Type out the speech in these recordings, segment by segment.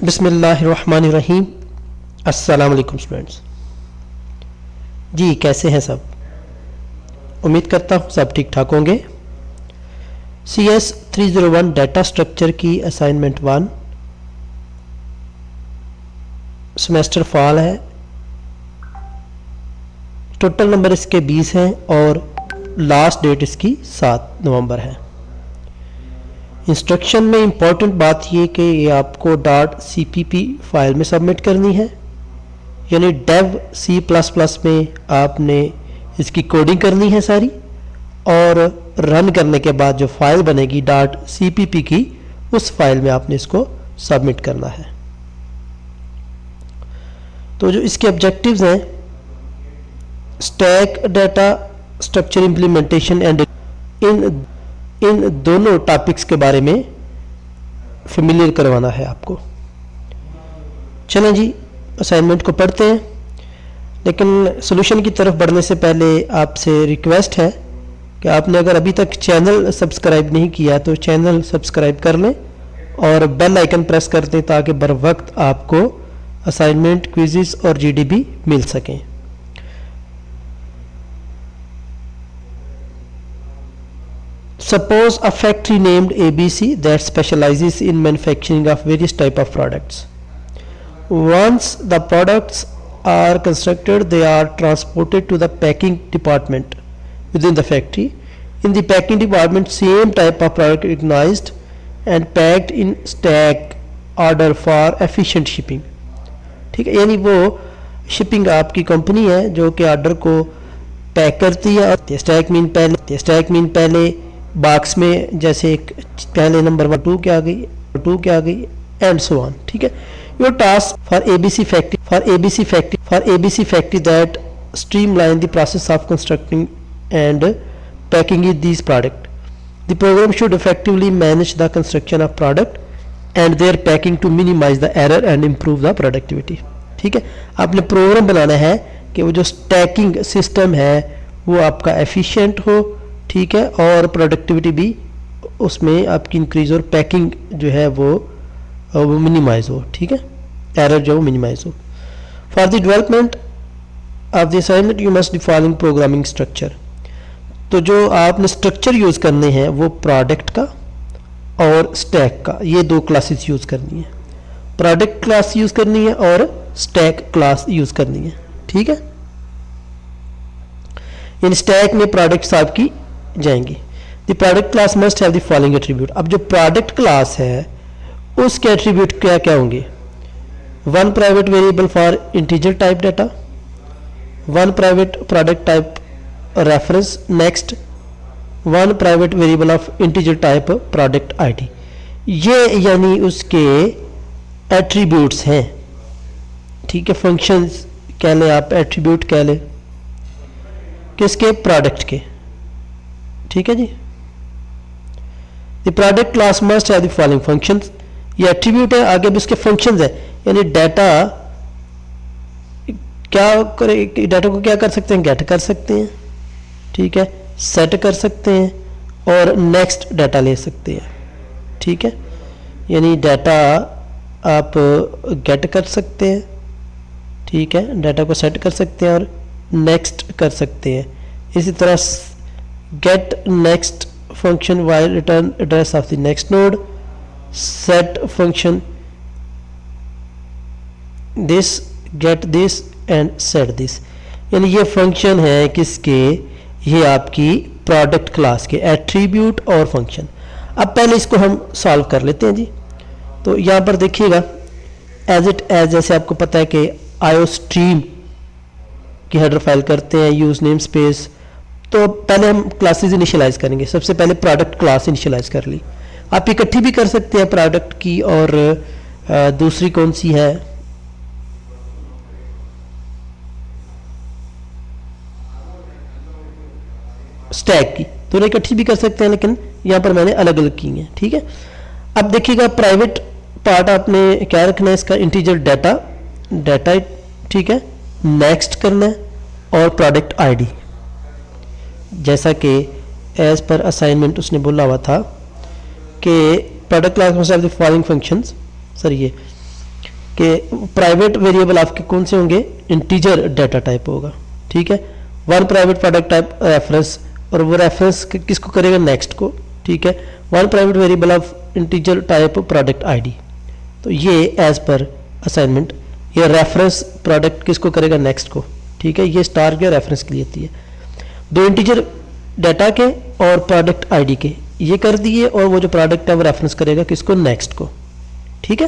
बिस्मिल्लाहिर्रहमानिर्रहीम। अस्सलाम वालेकुम स्टूडेंट्स। जी कैसे हैं सब? उम्मीद करता हूँ सब ठीक ठाक होंगे। CS 301 डाटा स्ट्रक्चर की असाइनमेंट 1 सेमेस्टर फॉल है। टोटल नंबर इसके 20 हैं और लास्ट डेट इसकी 7 नवंबर है। इंस्ट्रक्शन में इम्पॉर्टेंट बात ये कि ये आपको .cpp फाइल में सबमिट करनी है, यानी dev C++ में आपने इसकी कोडिंग करनी है सारी, और रन करने के बाद जो फाइल बनेगी .cpp की, उस फाइल में आपने इसको सबमिट करना है। तो जो इसके ऑब्जेक्टिव्स हैं, stack data structure implementation and in दोनों टॉपिक्स के बारे में फेमिलियर करवाना है आपको। चलें जी असाइनमेंट को पढ़ते हैं, लेकिन सॉल्यूशन की तरफ बढ़ने से पहले आपसे रिक्वेस्ट है कि आपने अगर अभी तक चैनल सब्सक्राइब नहीं किया तो चैनल सब्सक्राइब कर लें और बेल आइकन प्रेस कर दें ताकि बर वक्त आपको असाइनमेंट, क्विज़ेस और GDB मिल सकें। Suppose a factory named ABC that specializes in manufacturing of various type of products. Once the products are constructed, they are transported to the packing department within the factory. In the packing department, same type of product organized and packed in stack order for efficient shipping. ठीक है, यानी वो shipping आपकी company है जो कि order को pack करती है। स्टैक मीन पहले बॉक्स में, जैसे एक पहले नंबर 2 क्या आ गई एंड सो ऑन। ठीक है, your task for ABC factory that streamline the process of constructing and packing these product. The program should effectively manage the construction of product and their packing to minimize the error and improve the productivity. ठीक है, आपने programme बनाना है कि वो जो stacking system है वो आपका एफिशिएंट हो, ठीक है, और प्रोडक्टिविटी भी उसमें आपकी इंक्रीज और पैकिंग जो है वो मिनिमाइज हो। ठीक है, एरर जो मिनिमाइज हो। For the development of the assignment you must the following programming structure. तो जो आपने स्ट्रक्चर यूज़ करने हैं वो प्रोडक्ट का और स्टैक का, ये 2 क्लासेस यूज़ करनी है। प्रोडक्ट क्लास यूज़ करनी है और स्टैक क्लास यूज़ करनी है। ठीक है, इन स्टैक में प्रोडक्ट्स आपकी जाएंगी। The product class must have the following attribute. अब जो प्रोडक्ट क्लास है उसके एट्रीब्यूट क्या क्या होंगे? 1 private variable for integer type data, 1 private product type reference, next 1 private variable of integer type product ID। ये यानी उसके एट्रीब्यूट्स हैं। ठीक है, फंक्शंस कह लें आप, एट्रीब्यूट कह लें, किसके? प्रोडक्ट के। ठीक है जी, the product class must have the following functions. ये एट्रीब्यूट है, आगे भी उसके फंक्शंस है, यानी डाटा क्या करे, डाटा को क्या कर सकते हैं? गेट कर सकते हैं, ठीक है, सेट कर सकते हैं और नेक्स्ट डाटा ले सकते हैं। ठीक है, यानी डाटा आप गेट कर सकते हैं, ठीक है, डाटा को सेट कर सकते हैं और नेक्स्ट कर सकते हैं। इसी तरह get next function while return address of the next node, set function this, get this and set this। यानी ये फंक्शन है किसके? ये आपकी प्रोडक्ट क्लास के एट्रीब्यूट और फंक्शन। अब पहले इसको हम सॉल्व कर लेते हैं जी। तो यहाँ पर देखिएगा एज जैसे आपको पता है कि IOStream की हेडर फाइल करते हैं, यूज नेम स्पेस। तो पहले हम क्लासेस इनिशियलाइज करेंगे। सबसे पहले प्रोडक्ट क्लास इनिशियलाइज कर ली। आप इकट्ठी भी कर सकते हैं प्रोडक्ट की, और दूसरी कौन सी है? स्टैक की। दोनों इकट्ठी भी कर सकते हैं, लेकिन यहां पर मैंने अलग अलग की हैं। ठीक है, अब देखिएगा प्राइवेट पार्ट आपने क्या रखना है? इसका इंटीजर डाटा, ठीक है, नेक्स्ट करना है और प्रोडक्ट ID। जैसा कि एज पर असाइनमेंट उसने बोला हुआ था कि product class must have the following functions. Sir ये कि प्राइवेट वेरिएबल आपके कौन से होंगे, इंटीजर डाटा टाइप होगा, ठीक है। One private product type reference, और वो रेफरेंस किसको करेगा, नेक्स्ट को, ठीक है। One private variable of integer type product ID, तो ये एज पर असाइनमेंट ये रेफरेंस प्रोडक्ट किसको करेगा, नेक्स्ट को, ठीक है। ये स्टार के रेफरेंस के लिए होती है। दो इंटीजर डाटा के और प्रोडक्ट आईडी के ये कर दिए, और वो जो प्रोडक्ट है वो रेफरेंस करेगा किसको, नेक्स्ट को, ठीक है।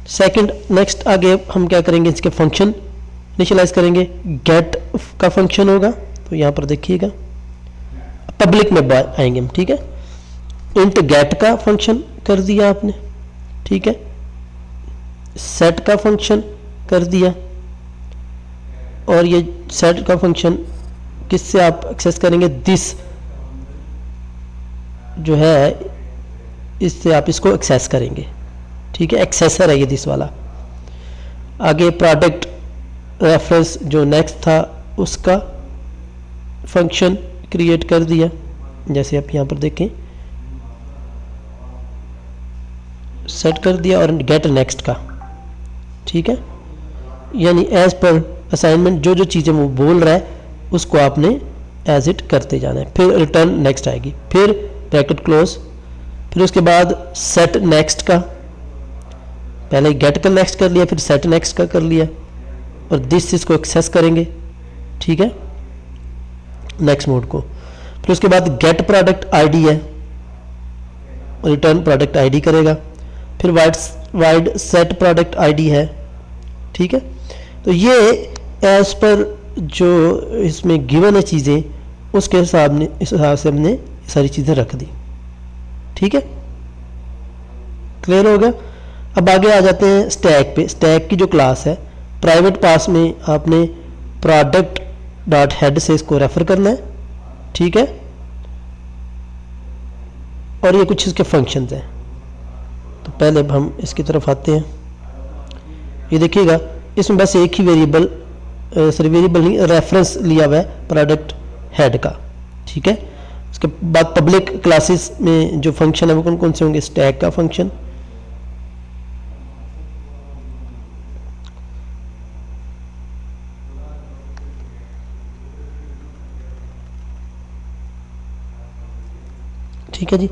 सेकंड नेक्स्ट आगे हम क्या करेंगे, इसके फंक्शन इनिशियलाइज करेंगे। गेट का फंक्शन होगा, तो यहाँ पर देखिएगा पब्लिक में आएंगे हम, ठीक है। इंट गेट का फंक्शन कर दिया आपने, ठीक है। सेट का फंक्शन कर दिया, और ये सेट का फंक्शन किससे आप एक्सेस करेंगे, दिस जो है इससे आप इसको एक्सेस करेंगे, ठीक है। एक्सेसर है ये दिस वाला। आगे प्रोडक्ट रेफरेंस जो नेक्स्ट था उसका फंक्शन क्रिएट कर दिया, जैसे आप यहाँ पर देखें सेट कर दिया, और गेट नेक्स्ट का, ठीक है। यानी एज पर असाइनमेंट जो जो चीज़ें वो बोल रहा है उसको आपने एज इट करते जाना है। फिर रिटर्न नेक्स्ट आएगी, फिर ब्रैकेट क्लोज, फिर उसके बाद सेट नेक्स्ट का, पहले गेट का नेक्स्ट कर लिया, फिर सेट नेक्स्ट का कर लिया, और दिस इसको एक्सेस करेंगे, ठीक है, नेक्स्ट मोड को। फिर उसके बाद गेट प्रोडक्ट आईडी है, रिटर्न प्रोडक्ट आईडी करेगा, फिर वाइड सेट प्रोडक्ट आईडी है, ठीक है। तो ये एज पर जो इसमें गिवन है चीज़ें उसके इस हिसाब से हमने सारी चीज़ें रख दी, ठीक है। क्लियर हो गया। अब आगे आ जाते हैं स्टैक पे। स्टैक की जो क्लास है प्राइवेट पास में आपने प्रोडक्ट डॉट हेड से इसको रेफर करना है, ठीक है। और ये कुछ इसके फंक्शंस हैं, तो पहले हम इसकी तरफ आते हैं। ये देखिएगा इसमें बस एक ही वेरिएबल वेरिएबल नहीं रेफरेंस लिया हुआ है प्रोडक्ट हेड का, ठीक है। उसके बाद पब्लिक क्लासेस में जो फंक्शन है वो कौन कौन से होंगे, स्टैक का फंक्शन, ठीक है जी।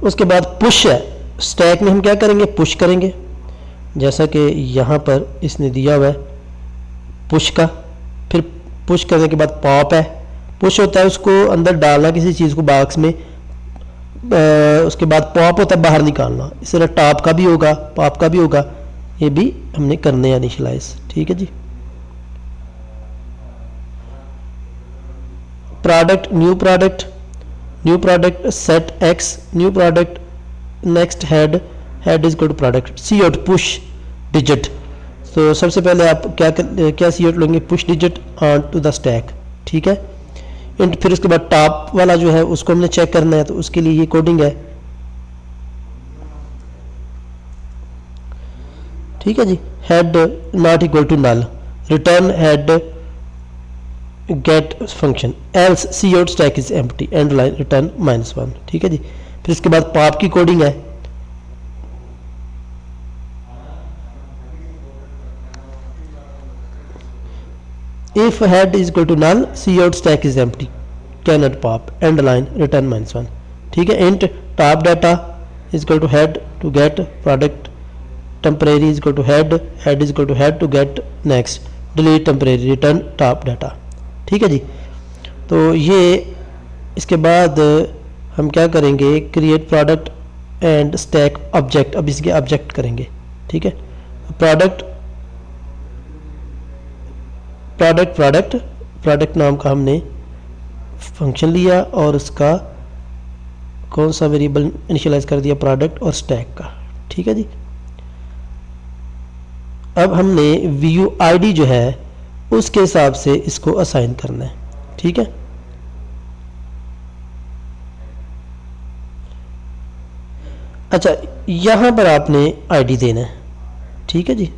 उसके बाद पुश है, स्टैक में हम क्या करेंगे, पुश करेंगे, जैसा कि यहाँ पर इसने दिया हुआ है पुश का। फिर पुश करने के बाद पॉप है, पुश होता है उसको अंदर डालना किसी चीज़ को बॉक्स में, उसके बाद पॉप होता है बाहर निकालना। इस तरह टॉप का भी होगा, पॉप का भी होगा, ये भी हमने करने हैं इनिशियलाइज, ठीक है जी। Product new product set X new product next head is equal to product cout push digit. तो सबसे पहले आप क्या सी आउट लेंगे, push digit on to the stack, ठीक है। फिर उसके बाद टॉप वाला जो है उसको हमने चेक करना है, तो उसके लिए ये कोडिंग है, ठीक है जी। Head not equal to null, return head get function, else cout stack is empty, end line return -1, ठीक है जी। फिर इसके बाद पॉप की कोडिंग है, if head is equal to null cout stack is empty cannot pop, end line return -1, ठीक है। int top data is equal to head to get product temporary is equal to head is equal to head to get next delete temporary return top data, ठीक है जी। तो ये इसके बाद हम क्या करेंगे, create product and stack object, अब इसके ऑब्जेक्ट करेंगे, ठीक है। प्रोडक्ट नाम का हमने फंक्शन लिया और उसका कौन सा वेरिएबल इनिशियलाइज कर दिया, प्रोडक्ट और स्टैक का, ठीक है जी। अब हमने व्यू आईडी जो है उसके हिसाब से इसको असाइन करना है, ठीक है। अच्छा, यहां पर आपने आईडी देना है, ठीक है जी।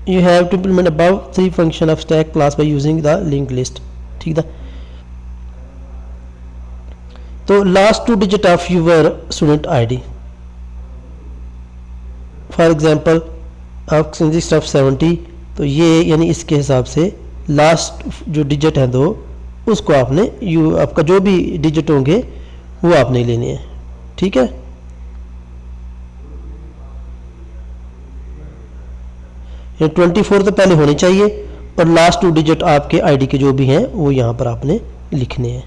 You have to implement above 3 function of stack class by using the linked list, ठीक है। तो last 2 digit of your student ID, for example आप कंसिस्ट ऑफ 70, तो ये यानी इसके हिसाब से लास्ट जो डिजिट हैं दो, उसको आपने आपका जो भी डिजिट होंगे वो आपने लेने हैं, ठीक है। ये 24 तो पहले होनी चाहिए और लास्ट 2 डिजिट आपके आईडी के जो भी हैं वो यहाँ पर आपने लिखने हैं,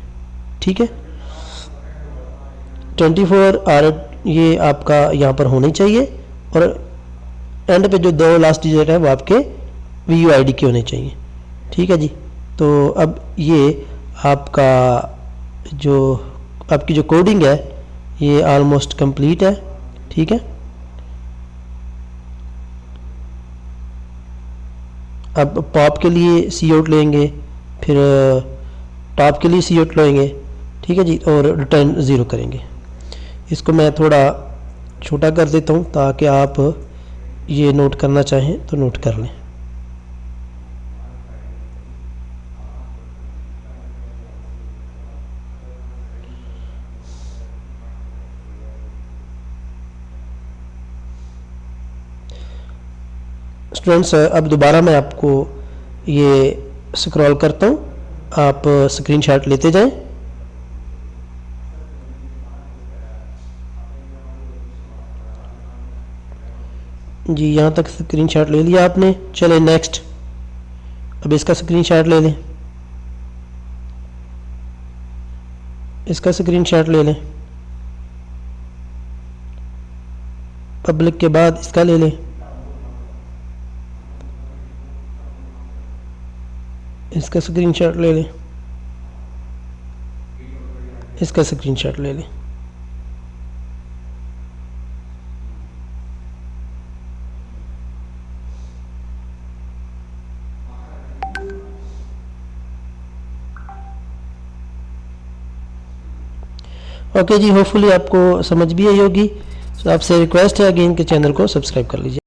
ठीक है। 24 और ये आपका यहाँ पर होने चाहिए और एंड पे जो 2 लास्ट डिजिट है वो आपके VUID के होने चाहिए, ठीक है जी। तो अब ये आपका जो आपकी जो कोडिंग है ये ऑलमोस्ट कंप्लीट है, ठीक है। अब पॉप के लिए सी आउट लेंगे, फिर टॉप के लिए सी आउट लेंगे, ठीक है जी, और रिटर्न 0 करेंगे। इसको मैं थोड़ा छोटा कर देता हूँ ताकि आप ये नोट करना चाहें तो नोट कर लें। स्टूडेंट्स अब दोबारा मैं आपको ये स्क्रॉल करता हूँ, आप स्क्रीनशॉट लेते जाएं। जी यहाँ तक स्क्रीनशॉट ले लिया आपने, चले नेक्स्ट। अब इसका स्क्रीनशॉट ले लें, इसका स्क्रीनशॉट ले लें, पब्लिक के बाद इसका ले लें, इसका स्क्रीनशॉट ले लें, इसका स्क्रीनशॉट ले लें। ओके जी, होपफुली आपको समझ भी आई होगी। तो आपसे रिक्वेस्ट है अगेन कि चैनल को सब्सक्राइब कर लीजिए।